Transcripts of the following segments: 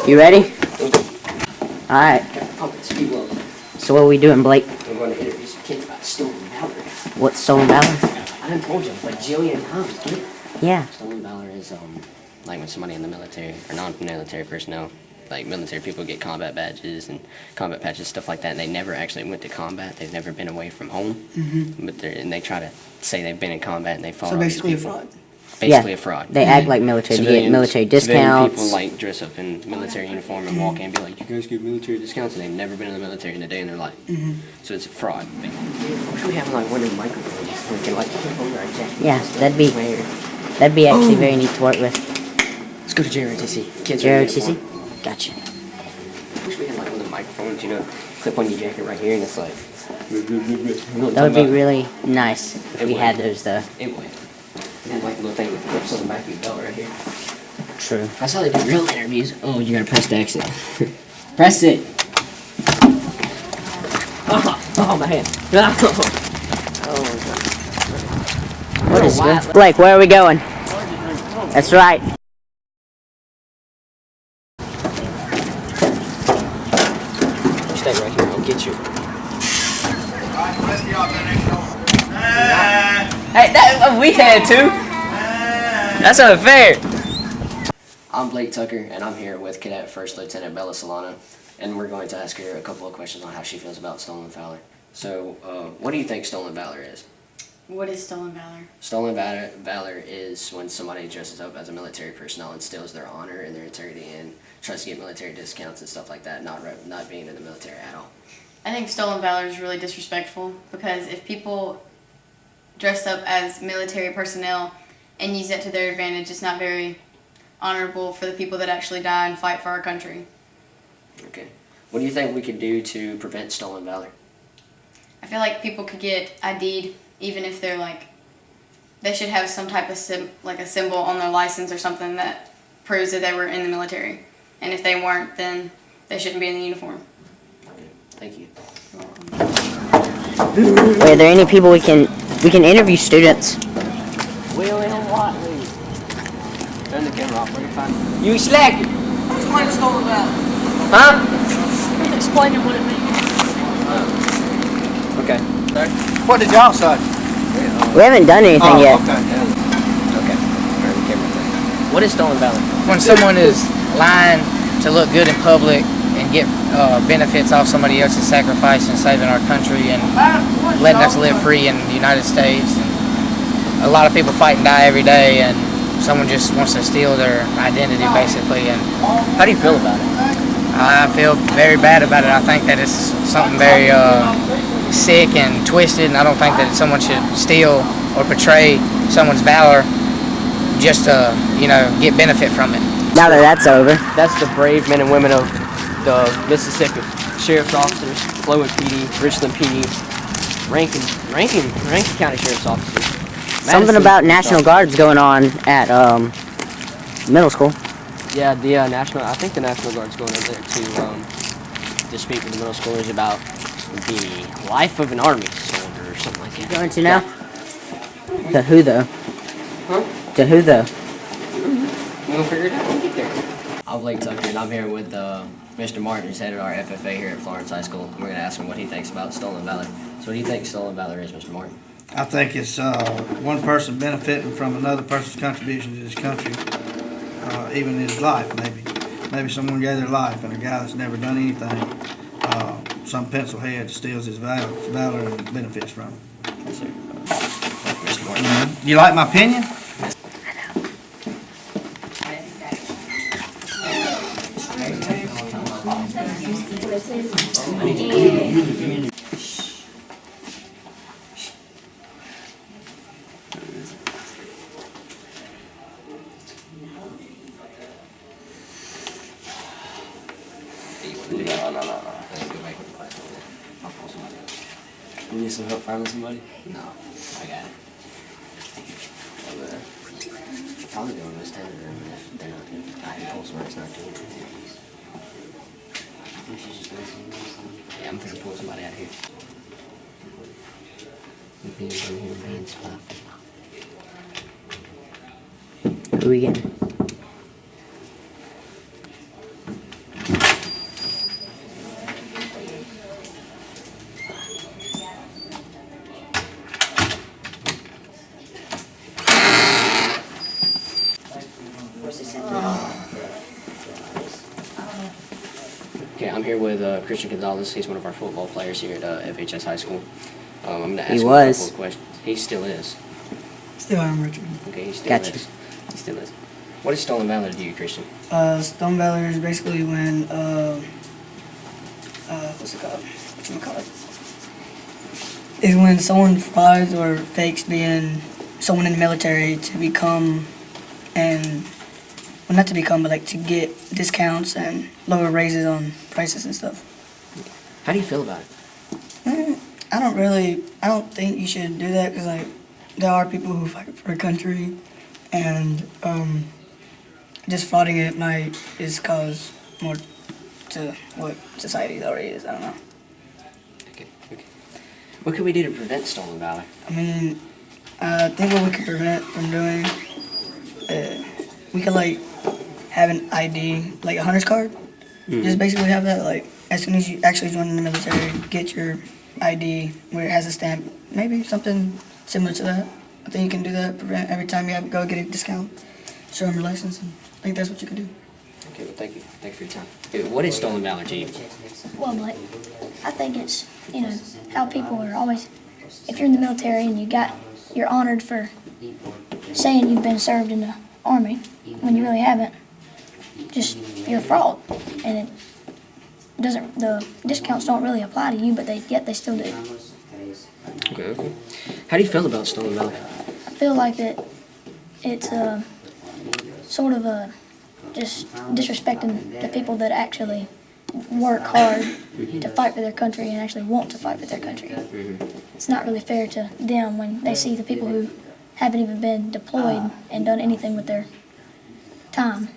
You ready? Alright. So what are we doing, Blake? We're going to interview some kids about stolen valor. What's stolen valor? I done told you like a jillion times, kid. Yeah. Stolen valor is like when somebody in the military or non-military personnel, like military people, get combat badges and combat patches, stuff like that, and they never actually went to combat. They've never been away from home, but they try to say they've been in combat and they fall. So basically a fraud. Basically a fraud. They act like military. They get military discounts. People like dress up in military uniform and walk in and be like, "You guys get military discounts," and they've never been in the military in a day in their life. So it's a fraud. I wish we have like one of the microphones we can like flip over our jacket. Yeah, that'd be actually very neat to work with. Let's go to JROTC. Kids JROTC? Gotcha. I wish we had like one of the microphones, you know, clip on your jacket right here, and it's like. That would be really nice if we had those, though. It would. And like the little thing with clips on the back of your belt right here. True. That's how they do real interviews. Oh, you gotta press the exit. Press it. Oh my hand. What is this? Blake, where are we going? That's right. Stay right here. I'll get you. Hey, we had two. That's unfair. I'm Blake Tucker, and I'm here with Cadet First Lieutenant Bella Solano, and we're going to ask her a couple of questions on how she feels about stolen valor. So, what do you think stolen valor is? What is stolen valor? Stolen valor is when somebody dresses up as a military personnel and steals their honor and their integrity and tries to get military discounts and stuff like that, not being in the military at all. I think stolen valor is really disrespectful because if people dress up as military personnel and use that to their advantage, it's not very honorable for the people that actually die and fight for our country. Okay. What do you think we could do to prevent stolen valor? I feel like people could get ID'd even if they're like, they should have some type of a symbol on their license or something that proves that they were in the military. And if they weren't, then they shouldn't be in the uniform. Okay. Thank you. Are there any people we can interview students? William Watley. Turn the camera off. We're fine. You slack it. Explain stolen valor. Huh? Explain to what it means. Okay. Sorry? What did y'all say? We haven't done anything yet. Okay. Okay. Turn the camera off. What is stolen valor? When someone is lying to look good in public and get benefits off somebody else's sacrifice and saving our country and letting us live free in the United States. And a lot of people fight and die every day, and someone just wants to steal their identity, basically. And How do you feel about it? I feel very bad about it. I think that it's something very sick and twisted, and I don't think that someone should steal or betray someone's valor just to, get benefit from it. Now that that's over. That's the brave men and women of the Mississippi Sheriff's Officers, Flowood PD, Richland PD, Rankin County Sheriff's Officers. Something about National Guard's going on at middle school. Yeah, the I think the National Guard's going over there to speak with the middle schoolers about the life of an Army soldier or something like that. Going to now? The who though? Huh? The who though? We'll figure it out when we get there. I'm Blake Tucker, and I'm here with Mr. Martin, who's head of our FFA here at Florence High School. We're going to ask him what he thinks about stolen valor. So what do you think stolen valor is, Mr. Martin? I think it's one person benefiting from another person's contribution to this country, even his life, maybe. Maybe someone gave their life, and a guy that's never done anything, some pencil head steals his valor and benefits from it. Yes, sir. Mr. Martin. You like my opinion? You need some help finding somebody? No, I got it. Probably go in this tender room if they're not doing it. I can pull somebody's not doing it. Yeah, I'm finna pull somebody out of here. Who we getting? Okay, I'm here with Christian Gonzalez. He's one of our football players here at FHS High School. I'm going to ask He him a was. couple of questions. He still is. Still am, Richard. Okay, he still Gotcha. is. He still is. What is stolen valor to you, Christian? Stone Valor is basically when, what's it called? Whatchamacallit? Is when someone frauds or fakes being someone in the military to become, and, well, not to become, but like to get discounts and lower raises on prices and stuff. How do you feel about it? I don't think you should do that because, like, there are people who fight for a country, and just frauding it is cause more to what society already is. I don't know. Okay. What can we do to prevent stolen valor? I mean, I think what we could prevent from doing, we could, like, have an ID, like a hunter's card. Just basically have that, like, as soon as you actually join the military, get your ID where it has a stamp. Maybe something similar to that. I think you can do that, prevent every time you go get a discount, show them your license, and I think that's what you could do. Okay, well, thank you. Thank you for your time. Okay, what is stolen valor to you? Well, like, I think it's, how people are always, if you're in the military and you're honored for saying you've been served in the army when you really haven't, just, you're a fraud. And the discounts don't really apply to you, but yet they still do. Okay. How do you feel about stolen valor? I feel like that it's sort of just disrespecting the people that actually work hard to fight for their country and actually want to fight for their country. It's not really fair to them when they see the people who haven't even been deployed and done anything with their time.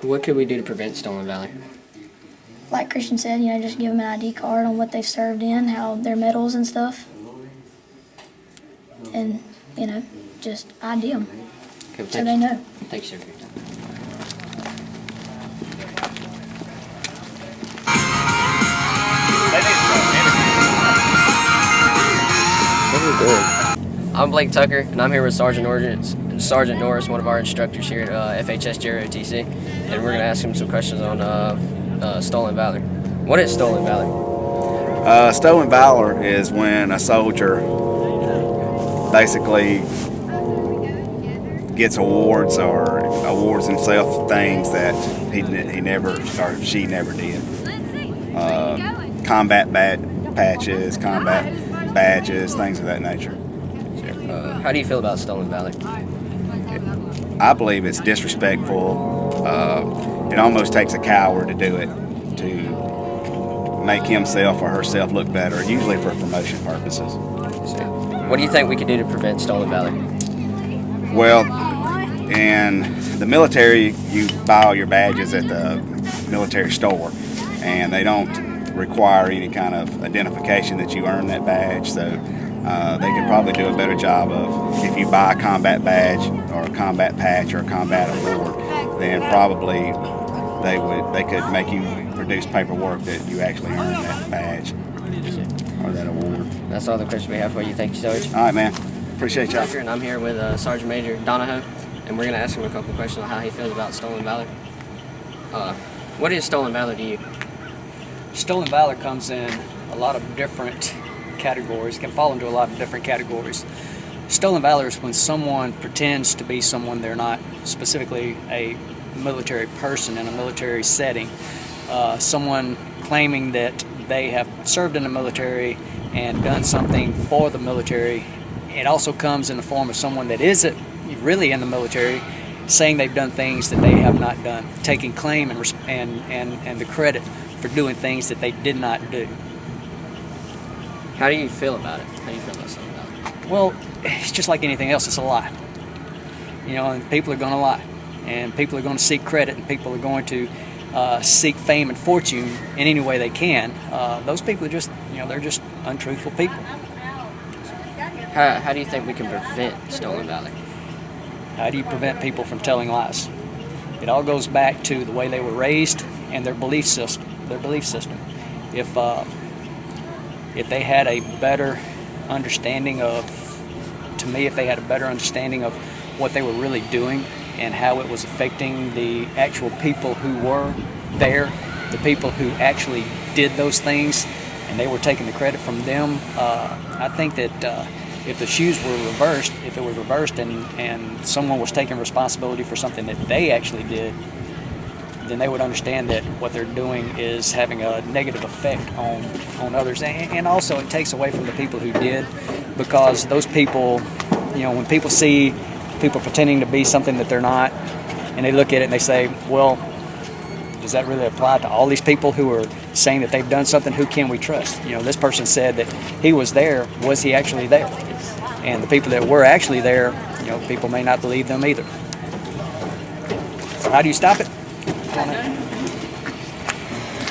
What can we do to prevent stolen valor? Like Christian said, just give them an ID card on what they've served in, how their medals and stuff. And, just ID them Okay, so they know. Thank you, sir, for your time. I'm Blake Tucker, and I'm here with Sergeant Norris, one of our instructors here at FHS JROTC, and we're going to ask him some questions on stolen valor. What is stolen valor? Stolen valor is when a soldier basically gets awards or awards himself things that he never or she never did. Combat patches, combat badges, things of that nature. How do you feel about stolen valor? I believe it's disrespectful. It almost takes a coward to do it, to make himself or herself look better, usually for promotion purposes. What do you think we can do to prevent stolen valor? Well, in the military, you buy all your badges at the military store, and they don't require any kind of identification that you earn that badge, so they could probably do a better job of, if you buy a combat badge or a combat patch or a combat award, then probably they could make you produce paperwork that you actually earned that badge or that award. That's all the questions we have for you. Thank you, Sarge. All right, man. Appreciate y'all. And I'm here with Sergeant Major Donahoe, and we're going to ask him a couple questions on how he feels about stolen valor. What is stolen valor to you? Stolen valor comes in a lot of different categories, can fall into a lot of different categories. Stolen valor is when someone pretends to be someone they're not, specifically a military person in a military setting. Someone claiming that they have served in the military and done something for the military. It also comes in the form of someone that isn't really in the military, saying they've done things that they have not done, taking claim and the credit for doing things that they did not do. How do you feel about it? How do you feel about stolen valor? Well, it's just like anything else, it's a lie. And people are going to lie. And people are going to seek credit, and people are going to seek fame and fortune in any way they can. Those people are just, they're just untruthful people. How do you think we can prevent stolen valor? How do you prevent people from telling lies? It all goes back to the way they were raised and their belief system. If they had a better understanding of what they were really doing and how it was affecting the actual people who were there, the people who actually did those things, and they were taking the credit from them. I think that if the shoes were reversed, if it was reversed and someone was taking responsibility for something that they actually did, then they would understand that what they're doing is having a negative effect on others. And also it takes away from the people who did, because those people, when people see people pretending to be something that they're not, and they look at it and they say, well, does that really apply to all these people who are saying that they've done something? Who can we trust? This person said that he was there. Was he actually there? And the people that were actually there, people may not believe them either. So how do you stop it?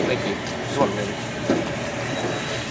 Thank you.